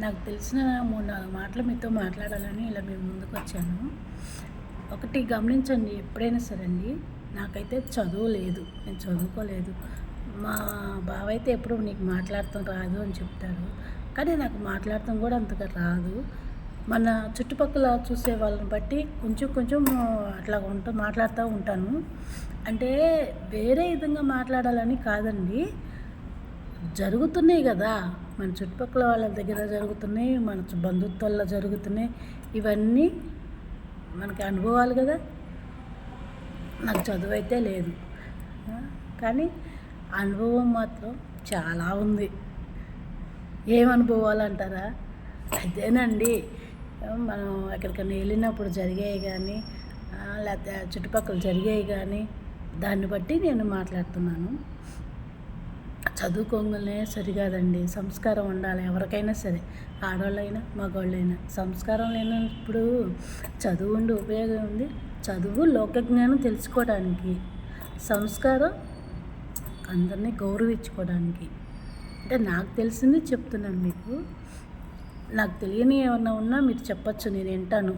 నాకు తెలిసిన 3, 4 మాటలు మీతో మాట్లాడాలని ఇలా మీ ముందుకొచ్చాను. ఒకటి గమనించండి, ఎప్పుడైనా సరే అండి, నాకైతే చదువు లేదు. నేను చదువుకోలేదు. మా బావైతే ఎప్పుడు నీకు మాట్లాడటం రాదు అని చెప్తాడు. కానీ నాకు మాట్లాడటం కూడా అంతగా రాదు. మన చుట్టుపక్కల చూసే వాళ్ళని బట్టి కొంచెం కొంచెం అట్లా మాట్లాడుతూ ఉంటాను. అంటే వేరే విధంగా మాట్లాడాలని కాదండి. జరుగుతున్నాయి కదా, మన చుట్టుపక్కల వాళ్ళ దగ్గర జరుగుతున్నాయి, మన బంధుత్వాల్లో జరుగుతున్నాయి. ఇవన్నీ మనకి అనుభవాలు కదా. నాకు చదువు అయితే లేదు, కానీ అనుభవం మాత్రం చాలా ఉంది. ఏం అనుభవాలు అంటారా? అదేనండి, మనం ఎక్కడికైనా వెళ్ళినప్పుడు జరిగాయి కానీ, లేకపోతే చుట్టుపక్కల జరిగాయి కానీ, దాన్ని బట్టి నేను మాట్లాడుతున్నాను. చదువుకోగానే సరికాదండి, సంస్కారం ఉండాలి ఎవరికైనా సరే, ఆడవాళ్ళైనా మగవాళ్ళైనా. సంస్కారం లేనప్పుడు చదువు ఉండి ఉపయోగం ఉంది. చదువు లోకజ్ఞానం తెలుసుకోవడానికి, సంస్కారం అందరినీ గౌరవించుకోవడానికి. అంటే నాకు తెలిసింది చెప్తున్నాను మీకు. నాకు తెలియని ఏమన్నా ఉన్నా మీరు చెప్పచ్చు, నేను వింటాను.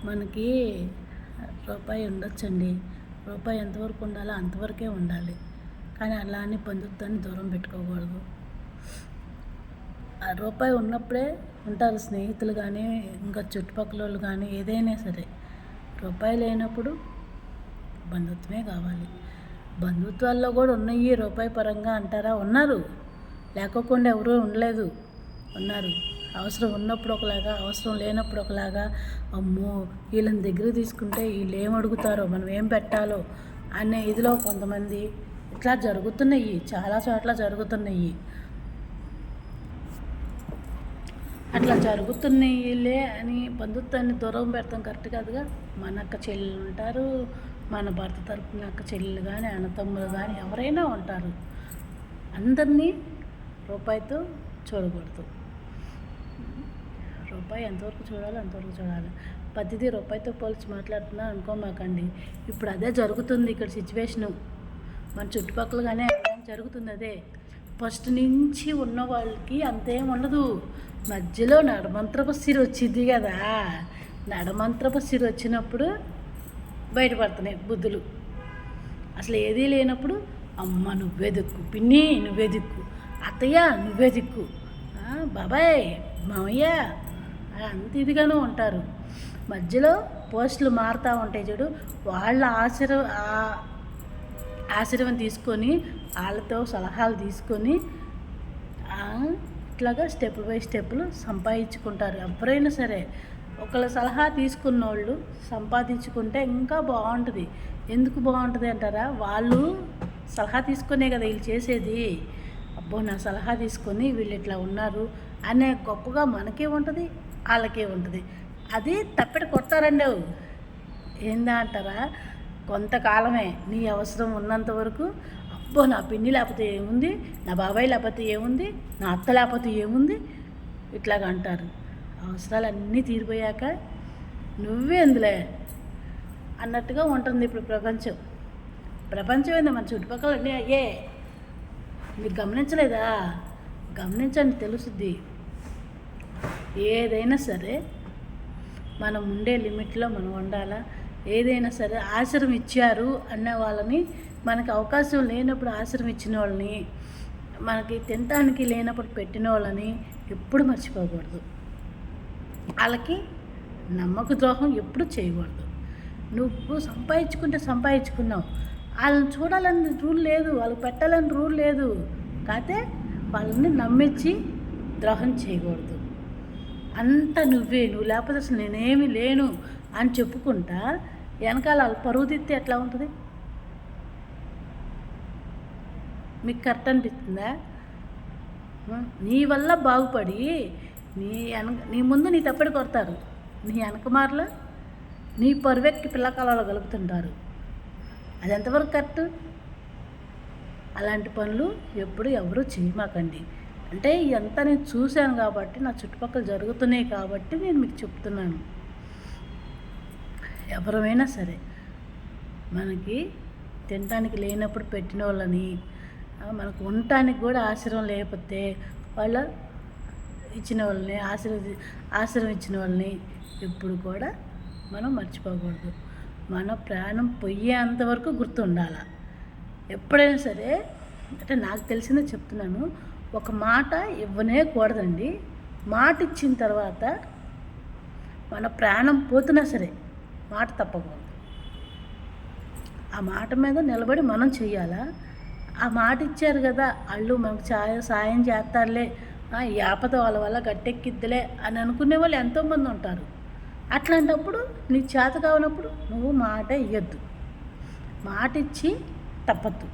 మనకి రూపాయి ఉండొచ్చండి, రూపాయి ఎంతవరకు ఉండాలో అంతవరకే ఉండాలి. కానీ అలా అని బంధుత్వాన్ని దూరం పెట్టుకోకూడదు. ఆ రూపాయి ఉన్నప్పుడే ఉంటారు స్నేహితులు కానీ, ఇంకా చుట్టుపక్కల వాళ్ళు కానీ, ఏదైనా సరే. రూపాయి లేనప్పుడు బంధుత్వమే కావాలి. బంధుత్వాల్లో కూడా ఉన్నాయి రూపాయి పరంగా అంటారా? ఉన్నారు, లేకోకుండా ఎవరూ ఉండలేదు, ఉన్నారు. అవసరం ఉన్నప్పుడు ఒకలాగా, అవసరం లేనప్పుడు ఒకలాగా. అమ్మో, వీళ్ళని దగ్గర తీసుకుంటే వీళ్ళు ఏం అడుగుతారో, మనం ఏం పెట్టాలో అనే ఇదిలో కొంతమంది ఇట్లా జరుగుతున్నాయి, చాలా చోట్ల జరుగుతున్నాయి. అట్లా జరుగుతున్నాయిలే అని బంధుత్వాన్ని దూరం పెడతాం కరెక్ట్ కాదుగా. మన అక్క చెల్లెలు ఉంటారు, మన భర్త తరపున అక్క చెల్లెలు కానీ, అన్నతమ్ములు కానీ ఎవరైనా ఉంటారు. అందరినీ రూపాయితో చూడకూడదు. రూపాయి ఎంతవరకు చూడాలో అంతవరకు చూడాలి. ప్రతిదీ రూపాయితో పోల్చి మాట్లాడుతున్నా అనుకోమాకండి. ఇప్పుడు అదే జరుగుతుంది ఇక్కడ సిచ్యువేషను. మన చుట్టుపక్కల కానీ జరుగుతుంది అదే. ఫస్ట్ నుంచి ఉన్న వాళ్ళకి అంతేం ఉండదు. మధ్యలో నడమంత్రపు సిరి వచ్చింది కదా, నడమంత్రపు సిరి వచ్చినప్పుడు బయటపడుతున్నాయి బుద్ధులు. అసలు ఏదీ లేనప్పుడు అమ్మ నువ్వే దిక్కు, పిన్ని నువ్వే దిక్కు, అత్తయ్య నువ్వే దిక్కు, బాబాయ్ మామయ్య అంత ఇదిగానే ఉంటారు. మధ్యలో పోస్టులు మారుతూ ఉంటాయి చూడు, వాళ్ళ ఆశీర్వాదం తీసుకొని, వాళ్ళతో సలహాలు తీసుకొని ఇట్లాగా స్టెప్ బై స్టెప్లు సంపాదించుకుంటారు. ఎవరైనా సరే ఒకళ్ళ సలహా తీసుకున్న వాళ్ళు సంపాదించుకుంటే ఇంకా బాగుంటుంది. ఎందుకు బాగుంటుంది అంటారా? వాళ్ళు సలహా తీసుకునే కదా వీళ్ళు చేసేది. అబ్బో, నా సలహా తీసుకొని వీళ్ళు ఇట్లా ఉన్నారు అనే గొప్పగా మనకే ఉంటుంది, వాళ్ళకే ఉంటుంది. అది తప్పెట కొడతారండి. ఏందా అంటారా? కొంతకాలమే నీ అవసరం ఉన్నంత వరకు, అబ్బో నా పిన్ని లేకపోతే ఏముంది, నా బాబాయ్ లేకపోతే ఏముంది, నా అత్త లేకపోతే ఏముంది, ఇట్లాగా అంటారు. అవసరాలన్నీ తీరిపోయాక నువ్వే ఎందులే అన్నట్టుగా ఉంటుంది ఇప్పుడు ప్రపంచం. ప్రపంచం ఏంది, మన చుట్టుపక్కల అన్నీ అయ్యే. మీరు గమనించలేదా? గమనించండి, తెలుసుద్ది. ఏదైనా సరే మనం ఉండే లిమిట్లో మనం ఉండాలా. ఏదైనా సరే ఆశ్రమం ఇచ్చారు అన్న వాళ్ళని, మనకి అవకాశం లేనప్పుడు ఆశ్రమం ఇచ్చిన వాళ్ళని, మనకి తినటానికి లేనప్పుడు పెట్టిన వాళ్ళని ఎప్పుడు మర్చిపోకూడదు. వాళ్ళకి నమ్మక ద్రోహం ఎప్పుడు చేయకూడదు. నువ్వు సంపాదించుకున్నావు, వాళ్ళని చూడాలని రూల్ లేదు, వాళ్ళకి పెట్టాలని రూల్ లేదు. కాకపోతే వాళ్ళని నమ్మించి ద్రోహం చేయకూడదు. అంతా నువ్వు లేకపోతే అసలు నేనేమి లేను అని చెప్పుకుంటా వెనకాల వాళ్ళు పరువు తిత్తే ఎట్లా ఉంటుంది? మీకు కరెక్ట్ అనిపిస్తుందా? నీ వల్ల బాగుపడి నీ ముందు నీ తప్పటి కొడతారు, నీ వెనకమార్లు నీ పరువెక్కి పిల్లకాలలో కలుపుతుంటారు. అది ఎంతవరకు కరెక్ట్? అలాంటి పనులు ఎప్పుడు ఎవరు చేయమాకండి. అంటే ఇదంతా నేను చూశాను కాబట్టి, నా చుట్టుపక్కల జరుగుతున్నాయి కాబట్టి నేను మీకు చెప్తున్నాను. ఎవరైనా సరే మనకి తినడానికి లేనప్పుడు పెట్టిన వాళ్ళని, మనకు ఉండటానికి కూడా ఆశ్రయం లేకపోతే వాళ్ళ ఇచ్చిన వాళ్ళని ఆశ్రయం ఇచ్చిన వాళ్ళని ఎప్పుడు కూడా మనం మర్చిపోకూడదు. మన ప్రాణం పోయేంత వరకు గుర్తుండాలి. ఎప్పుడైనా సరే అంటే నాకు తెలిసిందే చెప్తున్నాను, ఒక మాట ఇవ్వనే కూడదండి. మాట ఇచ్చిన తర్వాత మన ప్రాణం పోతున్నా సరే మాట తప్పకూడదు. ఆ మాట మీద నిలబడి మనం చెయ్యాలా. ఆ మాట ఇచ్చారు కదా, వాళ్ళు మనకు సాయం చేస్తారులే, ఈ ఆపద వాళ్ళ వల్ల గట్టెక్కిద్దిలే అని అనుకునే వాళ్ళు ఎంతోమంది ఉంటారు. అట్లాంటప్పుడు నీ చేత కావనప్పుడు నువ్వు మాట ఇవ్వద్దు. మాట ఇచ్చి తప్పద్దు.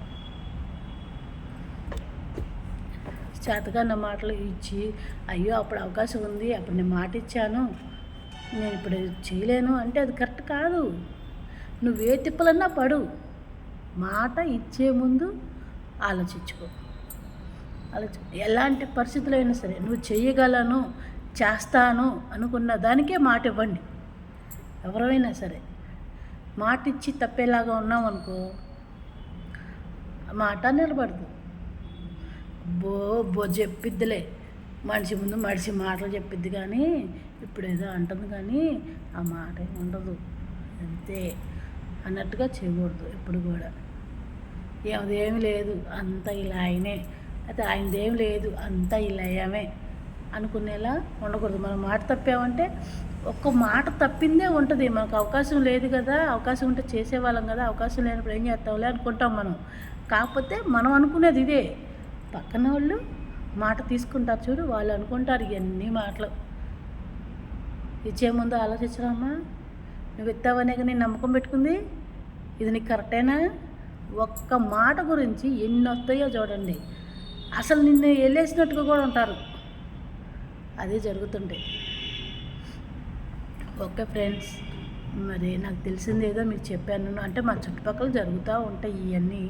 చేతగా మాటలు ఇచ్చి అయ్యో అప్పుడు అవకాశం ఉంది, అప్పుడు నేను మాట ఇచ్చాను, నేను ఇప్పుడు చేయలేను అంటే అది కరెక్ట్ కాదు. నువ్వే తిప్పలన్నా పడు, మాట ఇచ్చే ముందు ఆలోచించుకో. ఎలాంటి పరిస్థితులు అయినా సరే నువ్వు చేయగలను, చేస్తాను అనుకున్న దానికే మాట ఇవ్వండి. ఎవరైనా సరే మాట ఇచ్చి తప్పేలాగా ఉన్నామనుకో మాట నిలబడదు. బో చెప్పిద్దిలే, మనిషి ముందు మనిషి మాటలు చెప్పిద్ది కానీ ఇప్పుడు ఏదో అంటుంది కానీ ఆ మాట ఉండదు, అంతే అన్నట్టుగా చేయకూడదు. ఎప్పుడు కూడా ఏమి లేదు అంతా ఇలా ఆయనే, అయితే ఆయనదేం లేదు అంతా ఇలా అయ్యామే అనుకునేలా ఉండకూడదు. మనం మాట తప్పామంటే ఒక్క మాట తప్పిందే ఉంటుంది. మనకు అవకాశం లేదు కదా, అవకాశం ఉంటే చేసేవాళ్ళం కదా, అవకాశం లేనప్పుడు ఏం చేస్తాంలే అనుకుంటాం మనం. కాకపోతే మనం అనుకునేది ఇదే, పక్కన వాళ్ళు మాట తీసుకుంటారు చూడు, వాళ్ళు అనుకుంటారు ఇవన్నీ మాటలు. ఇచ్చే ముందు ఆలోచించరామ్మా, నువ్వు ఇస్తావనే నేను నమ్మకం పెట్టుకుంది, ఇది నీకు కరెక్టేనా? ఒక్క మాట గురించి ఎన్ని వస్తాయో చూడండి. అసలు నిన్ను వెళ్ళేసినట్టుగా కూడా ఉంటారు. అదే జరుగుతుంటాయి. ఓకే ఫ్రెండ్స్, మరి నాకు తెలిసింది ఏదో మీకు చెప్పాను. అంటే మా చుట్టుపక్కల జరుగుతూ ఉంటాయి ఇవన్నీ,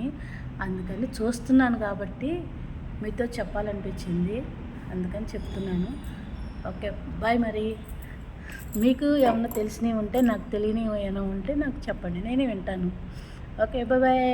అందుకని చూస్తున్నాను కాబట్టి మీతో చెప్పాలనిపించింది, అందుకని చెప్తున్నాను. Okay bye. మరి మీకు ఏమన్నా తెలిసినవి ఉంటే, నాకు తెలియనివి ఏమైనా ఉంటే నాకు చెప్పండి, నేను వింటాను. Okay bye.